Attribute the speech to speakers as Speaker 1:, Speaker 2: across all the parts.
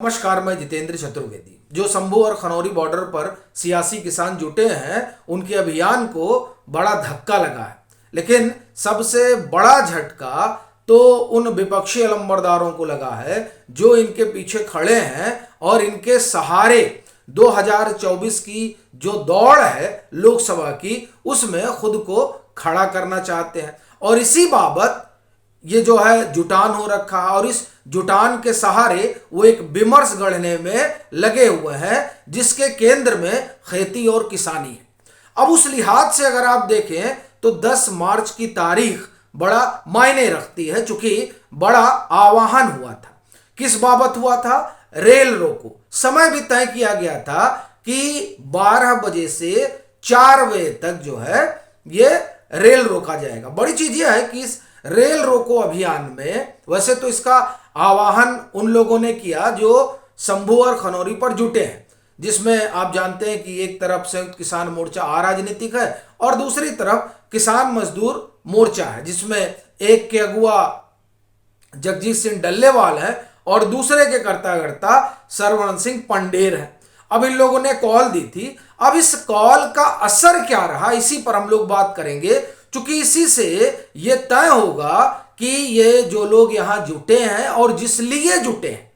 Speaker 1: नमस्कार, मैं जितेंद्र चतुर्वेदी। जो शंभू और खनौरी बॉर्डर पर सियासी किसान जुटे हैं, उनके अभियान को बड़ा धक्का लगा है। लेकिन सबसे बड़ा झटका तो उन विपक्षी अलंबरदारों को लगा है जो इनके पीछे खड़े हैं और इनके सहारे 2024 की जो दौड़ है लोकसभा की, उसमें खुद को खड़ा करना चाहते हैं। और इसी बाबत ये जो है जुटान हो रखा है और इस जुटान के सहारे वो एक विमर्श गढ़ने में लगे हुए हैं जिसके केंद्र में खेती और किसानी है। अब उस लिहाज से अगर आप देखें तो 10 मार्च की तारीख बड़ा मायने रखती है, चूंकि बड़ा आह्वान हुआ था। किस बाबत हुआ था? रेल रोको। समय भी तय किया गया था कि 12 बजे से 4 बजे तक जो है ये रेल रोका जाएगा। बड़ी चीज यह है कि इस रेल रोको अभियान में वैसे तो इसका आह्वान उन लोगों ने किया जो शंभू और खनौरी पर जुटे हैं, जिसमें आप जानते हैं कि एक तरफ संयुक्त किसान मोर्चा अराजनीतिक है और दूसरी तरफ किसान मजदूर मोर्चा है, जिसमें एक के अगुआ जगजीत सिंह डल्लेवाल है और दूसरे के कर्ता सरवण सिंह पंडेर है। अब इन लोगों ने कॉल दी थी। अब इस कॉल का असर क्या रहा, इसी पर हम लोग बात करेंगे, क्योंकि इसी से यह तय होगा कि ये जो लोग यहां जुटे हैं और जिस लिए जुटे हैं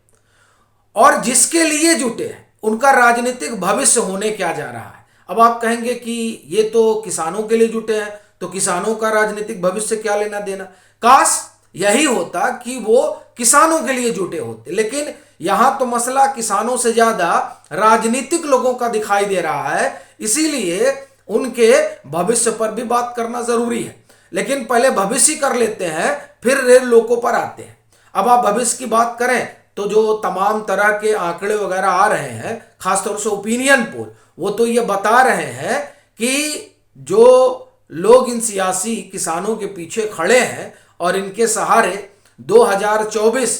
Speaker 1: और जिसके लिए जुटे हैं, उनका राजनीतिक भविष्य होने क्या जा रहा है। अब आप कहेंगे कि ये तो किसानों के लिए जुटे हैं, तो किसानों का राजनीतिक भविष्य क्या लेना देना। काश यही होता कि वो किसानों के लिए जुटे होते, लेकिन यहां तो मसला किसानों से ज्यादा राजनीतिक लोगों का दिखाई दे रहा है, इसीलिए उनके भविष्य पर भी बात करना जरूरी है। लेकिन पहले भविष्य कर लेते हैं, फिर रेल लोकों पर आते हैं। अब आप भविष्य की बात करें तो जो तमाम तरह के आंकड़े वगैरह आ रहे हैं, खासतौर से ओपिनियन पोल, वो तो ये बता रहे हैं कि जो लोग इन सियासी किसानों के पीछे खड़े हैं और इनके सहारे 2024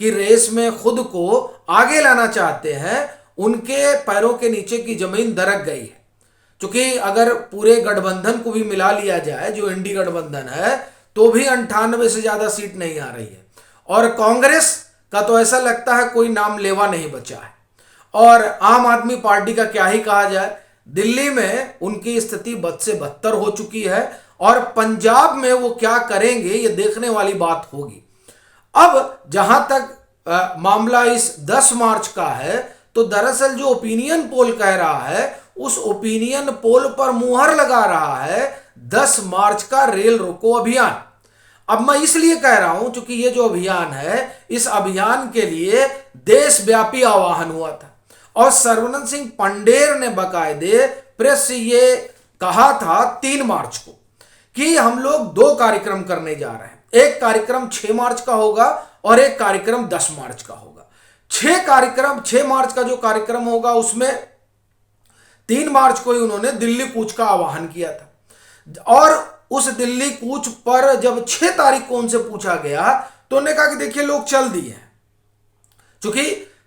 Speaker 1: की रेस में खुद को आगे लाना चाहते हैं, उनके पैरों के नीचे की जमीन दरक गई है। क्योंकि अगर पूरे गठबंधन को भी मिला लिया जाए, जो इंडी गठबंधन है, तो भी 98 से ज्यादा सीट नहीं आ रही है। और कांग्रेस का तो ऐसा लगता है कोई नाम लेवा नहीं बचा है। और आम आदमी पार्टी का क्या ही कहा जाए, दिल्ली में उनकी स्थिति बद से बदतर हो चुकी है और पंजाब में वो क्या करेंगे ये देखने वाली बात होगी। अब जहां तक मामला इस 10 मार्च का है, तो दरअसल जो ओपिनियन पोल कह रहा है, उस ओपिनियन पोल पर मुहर लगा रहा है 10 मार्च का रेल रोको अभियान। अब मैं इसलिए कह रहा हूं क्योंकि ये जो अभियान है, इस अभियान के लिए देशव्यापी आह्वान हुआ था और सरवण सिंह पंडेर ने बाकायदे प्रेस से ये कहा था 3 मार्च को कि हम लोग 2 कार्यक्रम करने जा रहे हैं। एक कार्यक्रम 6 मार्च का होगा और एक कार्यक्रम 10 मार्च का होगा। 6 मार्च का जो कार्यक्रम होगा उसमें 3 मार्च को ही उन्होंने दिल्ली कूच का आह्वान किया था। और उस दिल्ली कूच पर जब 6 तारीख को उनसे पूछा गया तो उन्होंने कहा कि देखिए लोग चल दिए हैं। क्योंकि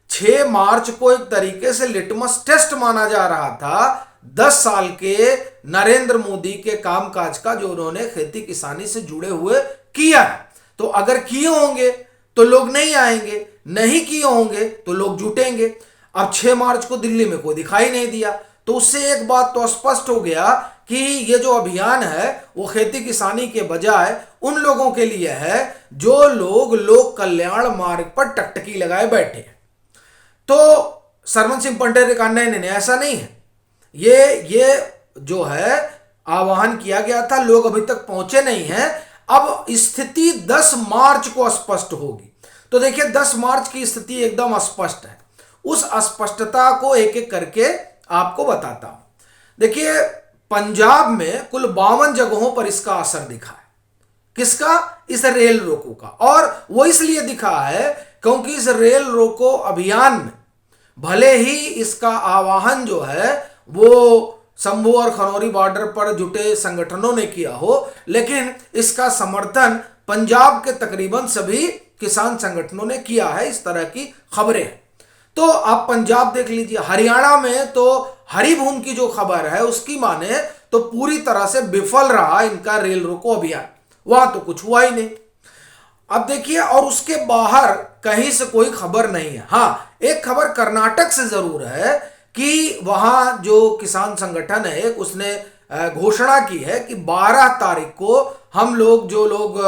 Speaker 1: 6 मार्च को एक तरीके से लिटमस टेस्ट माना जा रहा था 10 साल के नरेंद्र मोदी के कामकाज का, जो उन्होंने खेती किसानी से जुड़े हुए किया है। तो अगर किए होंगे तो लोग नहीं आएंगे, नहीं किए होंगे तो लोग जुटेंगे। अब 6 मार्च को दिल्ली में कोई दिखाई नहीं दिया, तो उससे एक बात तो स्पष्ट हो गया कि ये जो अभियान है वो खेती किसानी के बजाय उन लोगों के लिए है जो लोग लोक कल्याण मार्ग पर टकटकी लगाए बैठे हैं। तो सरवण सिंह पंडेर ने कहा नहीं, ऐसा नहीं है। ये जो है आह्वान किया गया था, लोग अभी तक पहुंचे नहीं हैं। अब स्थिति 10 मार्च को स्पष्ट होगी। तो देखिए 10 मार्च की स्थिति एकदम स्पष्ट है। उस अस्पष्टता को एक एक करके आपको बताता हूं। देखिए पंजाब में कुल 52 जगहों पर इसका असर दिखा है। किसका? इस रेल रोको का। और वो इसलिए दिखा है क्योंकि इस रेल रोको अभियान में भले ही इसका आह्वान जो है वो शंभू और खनौरी बॉर्डर पर जुटे संगठनों ने किया हो, लेकिन इसका समर्थन पंजाब के तकरीबन सभी किसान संगठनों ने किया है। इस तरह की खबरें हैं। तो आप पंजाब देख लीजिए, हरियाणा में तो हरिभूमि की जो खबर है उसकी माने तो पूरी तरह से विफल रहा इनका रेल रोको अभियान, वहां तो कुछ हुआ ही नहीं। अब देखिए, और उसके बाहर कहीं से कोई खबर नहीं है। हाँ, एक खबर कर्नाटक से जरूर है कि वहां जो किसान संगठन है उसने घोषणा की है कि 12 तारीख को हम लोग जो लोग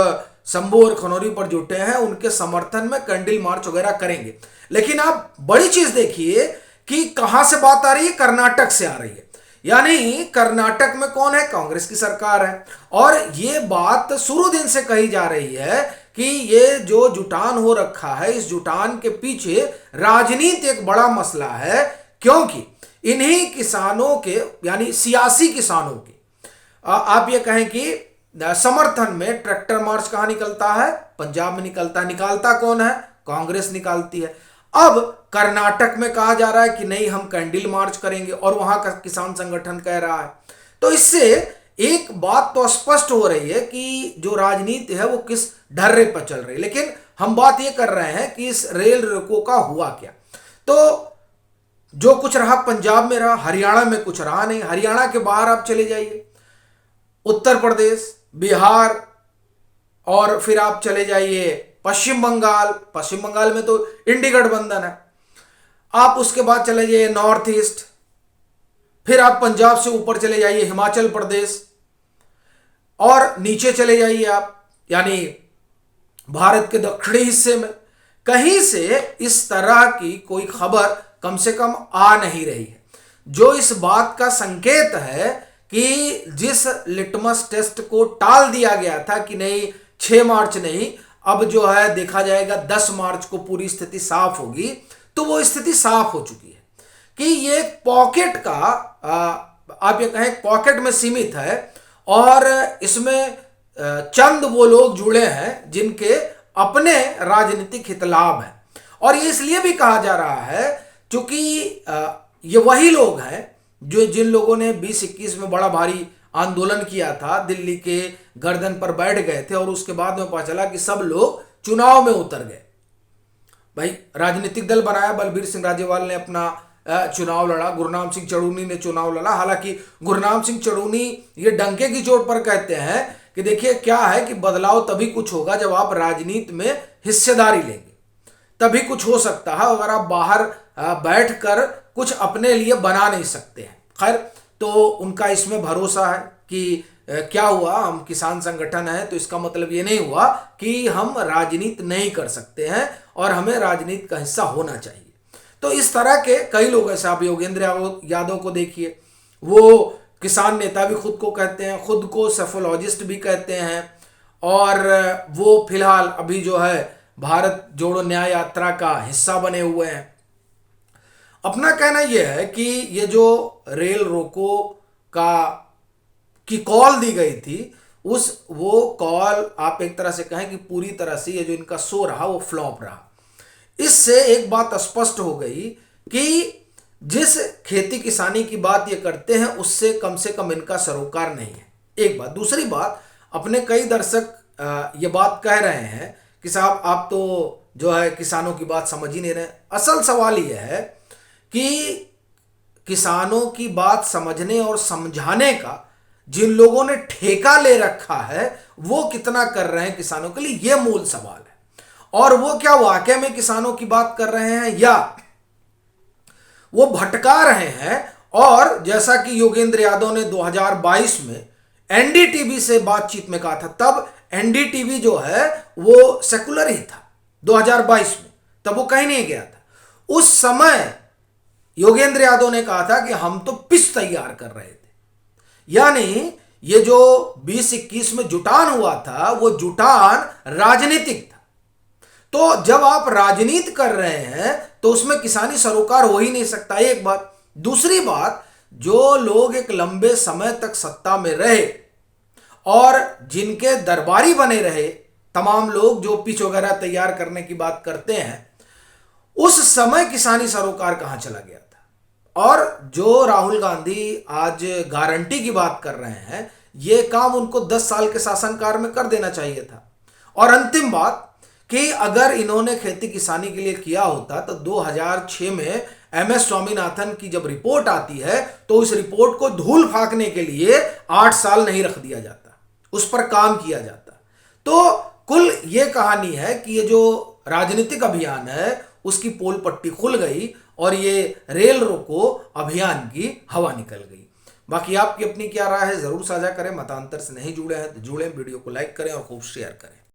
Speaker 1: शंभू और खनौरी पर जुटे हैं उनके समर्थन में कैंडल मार्च वगैरह करेंगे। लेकिन आप बड़ी चीज देखिए कि कहां से बात आ रही है, कर्नाटक से आ रही है। यानी कर्नाटक में कौन है, कांग्रेस की सरकार है। और ये बात शुरू दिन से कही जा रही है कि ये जो जुटान हो रखा है, इस जुटान के पीछे राजनीति एक बड़ा मसला है, क्योंकि इन्हीं किसानों के यानी सियासी किसानों के आप ये कहें कि समर्थन में ट्रैक्टर मार्च कहां निकलता है, पंजाब में निकलता है। निकालता कौन है, कांग्रेस निकालती है। अब कर्नाटक में कहा जा रहा है कि नहीं, हम कैंडल मार्च करेंगे, और वहां का किसान संगठन कह रहा है। तो इससे एक बात तो स्पष्ट हो रही है कि जो राजनीति है वो किस ढर्रे पर चल रही है। लेकिन हम बात ये कर रहे हैं कि इस रेल रोको का हुआ क्या। तो जो कुछ रहा पंजाब में रहा, हरियाणा में कुछ रहा नहीं। हरियाणा के बाहर आप चले जाइए, उत्तर प्रदेश, बिहार, और फिर आप चले जाइए पश्चिम बंगाल। पश्चिम बंगाल में तो इंडी गठबंधन है। आप उसके बाद चले जाइए नॉर्थ ईस्ट, फिर आप पंजाब से ऊपर चले जाइए हिमाचल प्रदेश, और नीचे चले जाइए आप यानी भारत के दक्षिणी हिस्से में। कहीं से इस तरह की कोई खबर कम से कम आ नहीं रही है, जो इस बात का संकेत है कि जिस लिटमस टेस्ट को टाल दिया गया था कि नहीं 6 मार्च नहीं, अब जो है देखा जाएगा 10 मार्च को पूरी स्थिति साफ होगी, तो वो स्थिति साफ हो चुकी है कि ये पॉकेट का आप ये कहें पॉकेट में सीमित है, और इसमें चंद वो लोग जुड़े हैं जिनके अपने राजनीतिक हित लाभ हैं। और ये इसलिए भी कहा जा रहा है क्योंकि ये वही लोग हैं जो जिन लोगों ने 2021 में बड़ा भारी आंदोलन किया था, दिल्ली के गर्दन पर बैठ गए थे, और उसके बाद में पता चला कि सब लोग चुनाव में उतर गए। भाई, राजनीतिक दल बनाया, बलबीर सिंह राजेवाल ने अपना चुनाव लड़ा, गुरनाम सिंह चड़ूनी ने चुनाव लड़ा। हालांकि गुरनाम सिंह चड़ूनी ये डंके की चोट पर कहते हैं कि देखिए क्या है कि बदलाव तभी कुछ होगा जब आप राजनीति में हिस्सेदारी लेंगे, तभी कुछ हो सकता है। अगर आप बाहर बैठकर कुछ अपने लिए बना नहीं सकते हैं। खैर, तो उनका इसमें भरोसा है कि क्या हुआ, हम किसान संगठन है तो इसका मतलब ये नहीं हुआ कि हम राजनीति नहीं कर सकते हैं और हमें राजनीति का हिस्सा होना चाहिए। तो इस तरह के कई लोग ऐसे, आप योगेंद्र यादव को देखिए, वो किसान नेता भी खुद को कहते हैं, खुद को सेफोलॉजिस्ट भी कहते हैं, और वो फिलहाल अभी जो है भारत जोड़ो न्याय यात्रा का हिस्सा बने हुए हैं। अपना कहना यह है कि ये जो रेल रोको की कॉल दी गई थी, वो कॉल आप एक तरह से कहें कि पूरी तरह से ये जो इनका शो रहा वो फ्लॉप रहा। इससे एक बात स्पष्ट हो गई कि जिस खेती किसानी की बात ये करते हैं उससे कम से कम इनका सरोकार नहीं है। एक बात। दूसरी बात, अपने कई दर्शक ये बात कह रहे हैं कि साहब आप तो जो है किसानों की बात समझ ही नहीं रहे। असल सवाल यह है कि किसानों की बात समझने और समझाने का जिन लोगों ने ठेका ले रखा है वो कितना कर रहे हैं किसानों के लिए, यह मूल सवाल है। और वो क्या वाकई में किसानों की बात कर रहे हैं या वो भटका रहे हैं। और जैसा कि योगेंद्र यादव ने 2022 में एनडीटीवी से बातचीत में कहा था, तब एनडीटीवी जो है वो सेकुलर ही था 2022 में, तब वो कहीं नहीं गया था। उस समय योगेंद्र यादव ने कहा था कि हम तो पिच तैयार कर रहे थे। यानी ये जो 2021 में जुटान हुआ था वो जुटान राजनीतिक था। तो जब आप राजनीति कर रहे हैं तो उसमें किसानी सरोकार हो ही नहीं सकता, एक बात। दूसरी बात, जो लोग एक लंबे समय तक सत्ता में रहे और जिनके दरबारी बने रहे, तमाम लोग जो पिच वगैरह तैयार करने की बात करते हैं, उस समय किसानी सरोकार कहां चला गया था। और जो राहुल गांधी आज गारंटी की बात कर रहे हैं, यह काम उनको 10 साल के शासनकाल में कर देना चाहिए था। और अंतिम बात कि अगर इन्होंने खेती किसानी के लिए किया होता तो 2006 में एमएस स्वामीनाथन की जब रिपोर्ट आती है तो उस रिपोर्ट को धूल फाकने के लिए 8 साल नहीं रख दिया जाता, उस पर काम किया जाता। तो कुल ये कहानी है कि ये जो राजनीतिक अभियान है उसकी पोल पट्टी खुल गई और ये रेल रोको अभियान की हवा निकल गई। बाकी आपकी अपनी क्या राय है जरूर साझा करें। मतांतर से नहीं जुड़े हैं तो जुड़ें, वीडियो को लाइक करें और खूब शेयर करें।